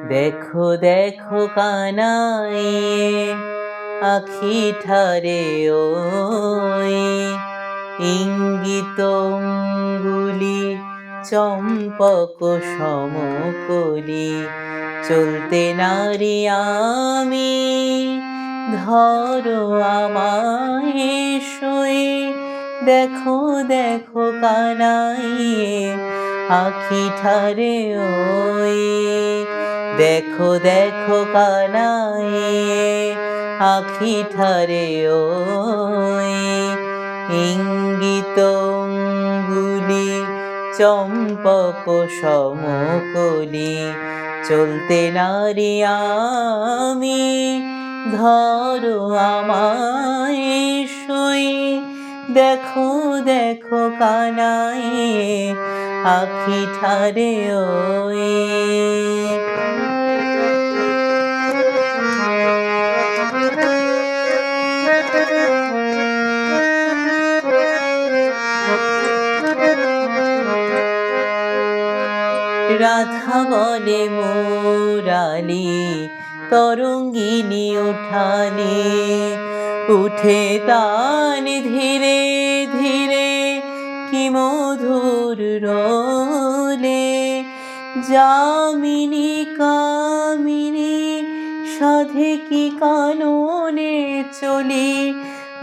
দেখো দেখো কানাই আখি ঠারে ওই ইঙ্গিতঙ্গুলি চম্পক সমকলি চলতে নারি আমি ধরো আমায় সই দেখো দেখো কানাই আখি ঠারে ওই দেখো দেখো কানাই আখি ঠারে ওই ইঙ্গিতঙ্গুলি চম্পক সমকলি চলতে নারি আমি ধরো আমায় সই দেখো দেখো কানাই আখি ঠারে ওই রাধা বলে মুরালি তরঙ্গিনী উঠালি উঠে তান ধীরে ধীরে কি মধুর রোলে যামিনী কামিনী সাধে কি কাননে চলি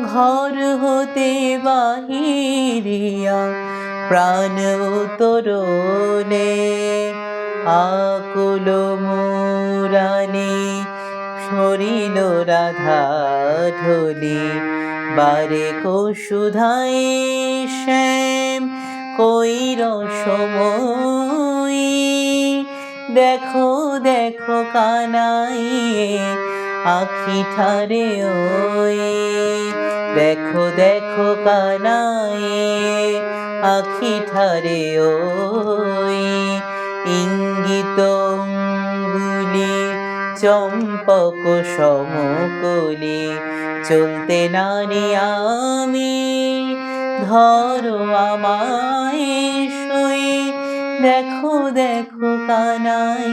ঘর হতে বাহিরিয়া প্রাণ উতরণে আকুল মুরালি সরিল রাধা ঢলি বারে কসুধায় শ্যাম কইর সময় দেখো দেখো কানাই আখি ঠারে ওই দেখো দেখো কানাই আখি ঠারে ওই ইঙ্গিতঙ্গুলি চম্পক সমকলি চলতে নারি আমি ধরো আমায় সই দেখো দেখো কানাই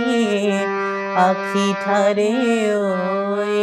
আখি ঠারে ওই